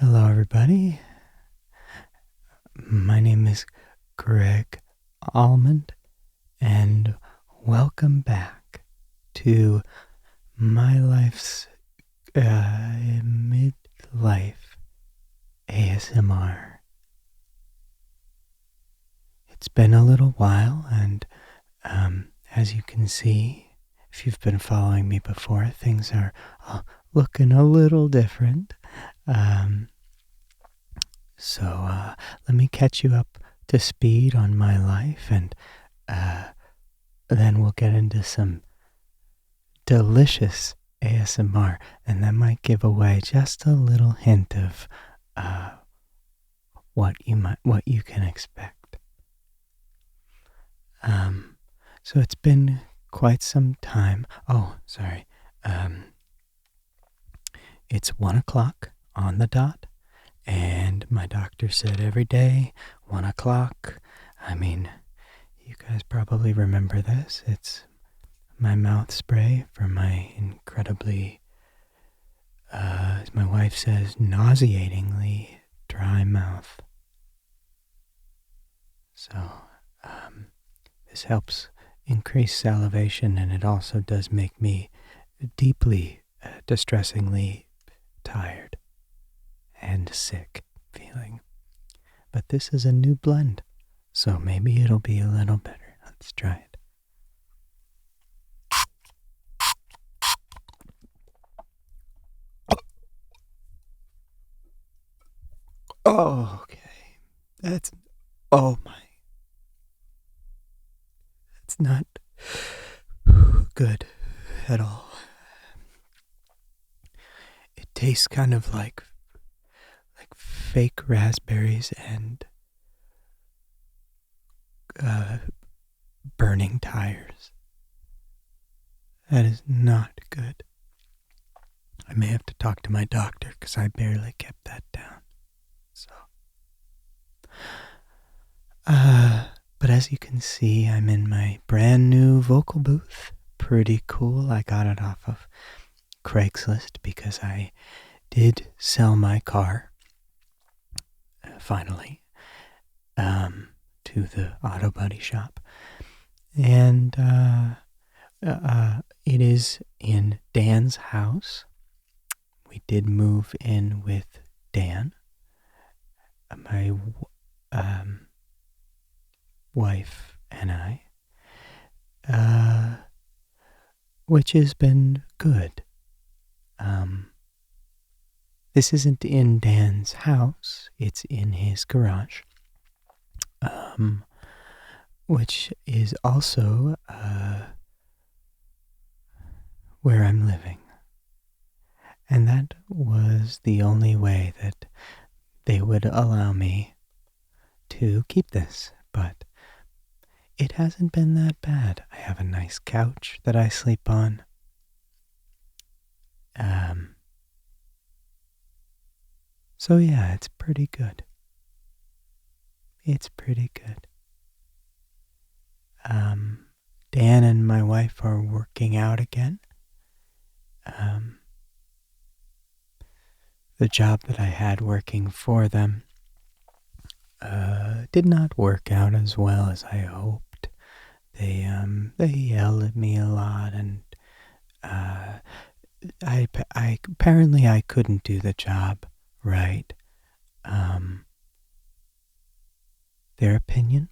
Hello, everybody. My name is Greg Almond, and welcome back to my life's MidLife ASMR. It's been a little while, and as you can see, if you've been following me before, things are looking a little different. So let me catch you up to speed on my life, and then we'll get into some delicious ASMR, and that might give away just a little hint of what you can expect. So it's been quite some time. Oh, sorry. It's 1 o'clock on the dot. And my doctor said every day, 1 o'clock. I mean, you guys probably remember this. It's my mouth spray for my incredibly, as my wife says, nauseatingly dry mouth. So, this helps increase salivation, and it also does make me deeply, distressingly tired and sick feeling. But this is a new blend, so maybe it'll be a little better. Let's try it. Oh, okay. Oh my. That's not good at all. It tastes kind of like fake raspberries and burning tires. That is not good. I may have to talk to my doctor because I barely kept that down. So, but as you can see, I'm in my brand new vocal booth. Pretty cool. I got it off of Craigslist because I did sell my car, finally, to the auto body shop. And it is in Dan's house. We did move in with Dan, my wife and I, which has been good. This isn't in Dan's house, it's in his garage, which is also where I'm living. And that was the only way that they would allow me to keep this, but it hasn't been that bad. I have a nice couch that I sleep on. So yeah, it's pretty good. It's pretty good. Dan and my wife are working out again. The job that I had working for them did not work out as well as I hoped. They yelled at me a lot, and apparently I couldn't do the job right. Their opinion.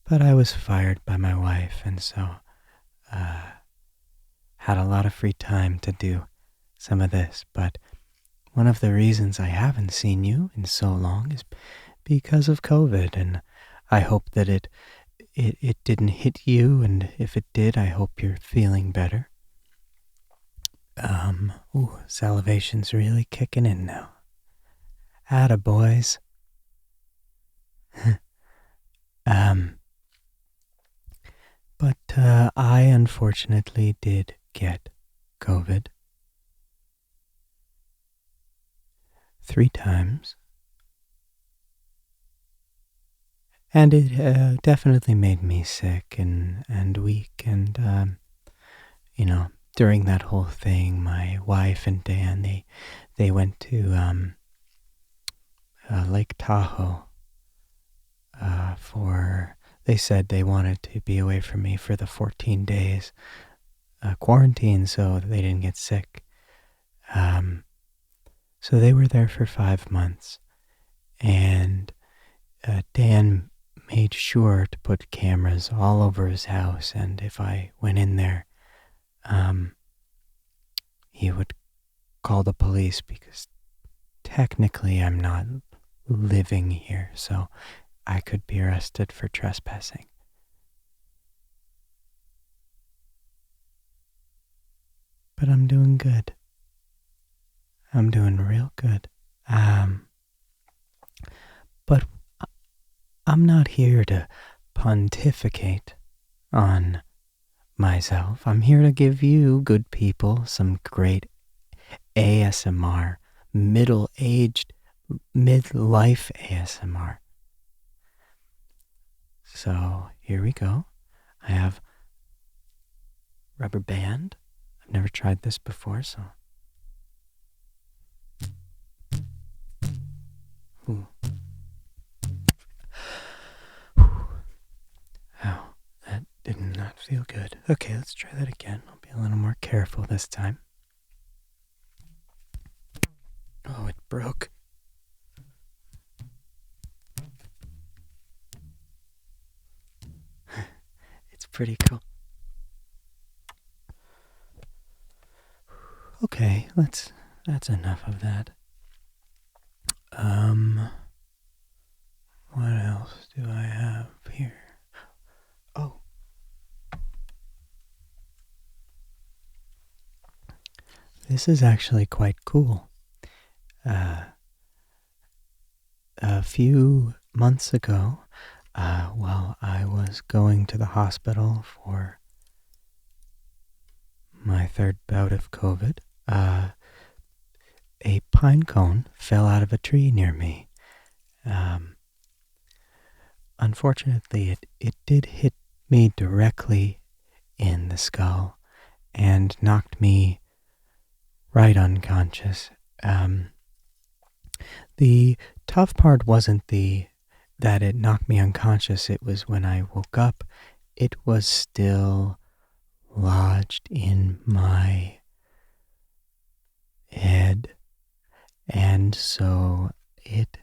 But I was fired by my wife, and so had a lot of free time to do some of this. But one of the reasons I haven't seen you in so long is because of COVID, and I hope that it didn't hit you, and if it did, I hope you're feeling better. Salivation's really kicking in now. Atta boys. But I unfortunately did get COVID 3 times. And it definitely made me sick and weak, and during that whole thing, my wife and Dan, they went to Lake Tahoe they said they wanted to be away from me for the 14 days quarantine so they didn't get sick. So they were there for 5 months, and Dan made sure to put cameras all over his house, and if I went in there, he would call the police because technically I'm not living here, so I could be arrested for trespassing. But I'm doing good. I'm doing real good. But I'm not here to pontificate on myself. I'm here to give you, good people, some great ASMR, middle-aged, midlife ASMR. So here we go. I have rubber band. I've never tried this before, so. Ooh. Ow, that did not feel good. Okay, let's try that again. I'll be a little more careful this time. Oh, it broke. It's pretty cool. Okay, that's enough of that. What else do I have here? Oh. This is actually quite cool. A few months ago, while I was going to the hospital for my third bout of COVID, a pine cone fell out of a tree near me. Unfortunately, it did hit me directly in the skull and knocked me right unconscious. The tough part wasn't that it knocked me unconscious. It was when I woke up, it was still lodged in my head, and so it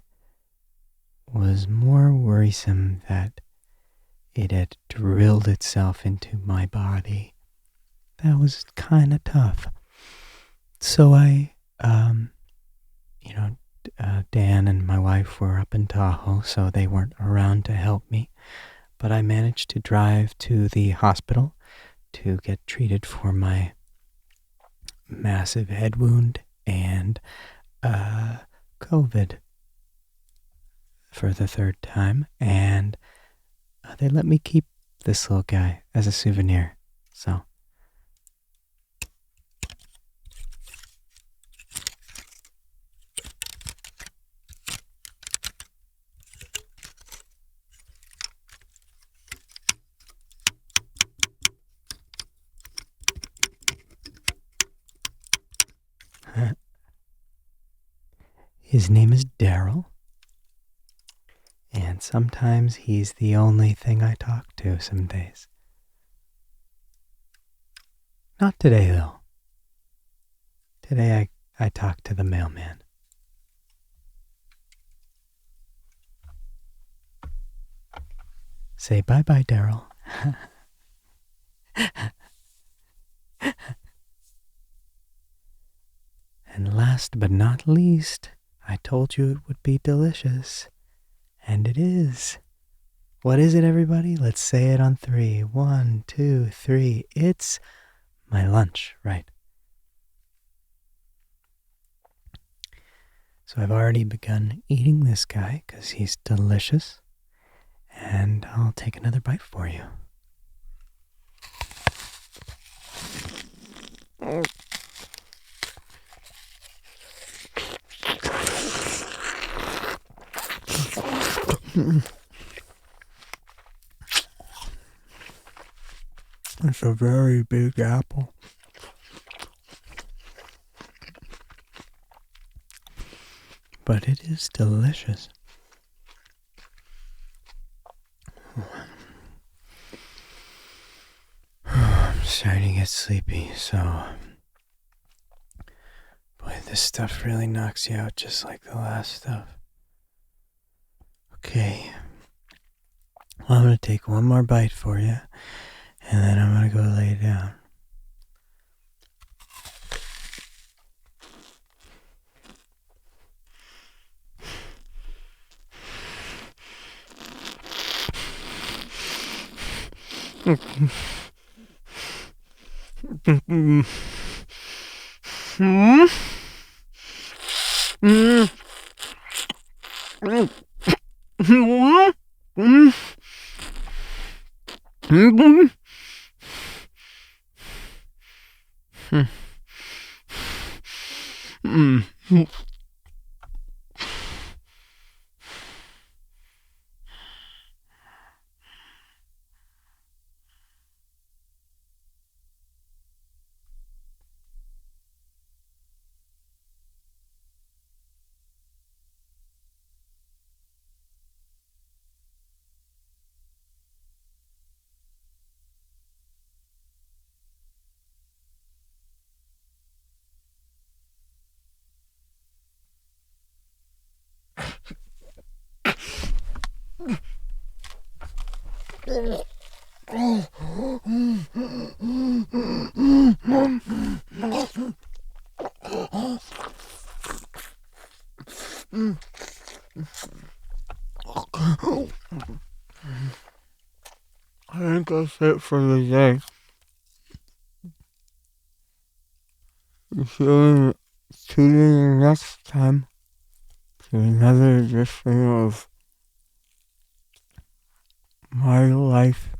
was more worrisome that it had drilled itself into my body. That was kind of tough. So Dan and my wife were up in Tahoe, so they weren't around to help me. But I managed to drive to the hospital to get treated for my massive head wound and COVID for the third time. And they let me keep this little guy as a souvenir. So. His name is Daryl, and sometimes he's the only thing I talk to some days. Not today, though. Today I talk to the mailman. Say bye-bye, Daryl. And last but not least, I told you it would be delicious. And it is. What is it, everybody? Let's say it on 3. 1, 2, 3. It's my lunch, right? So I've already begun eating this guy because he's delicious. And I'll take another bite for you. It's a very big apple. but it is delicious. I'm starting to get sleepy, so boy, this stuff really knocks you out just like the last stuff. Okay, well, I'm going to take one more bite for you, and then I'm going to go lay down. I think that's it for the day. So, tune in next time to another edition of My Life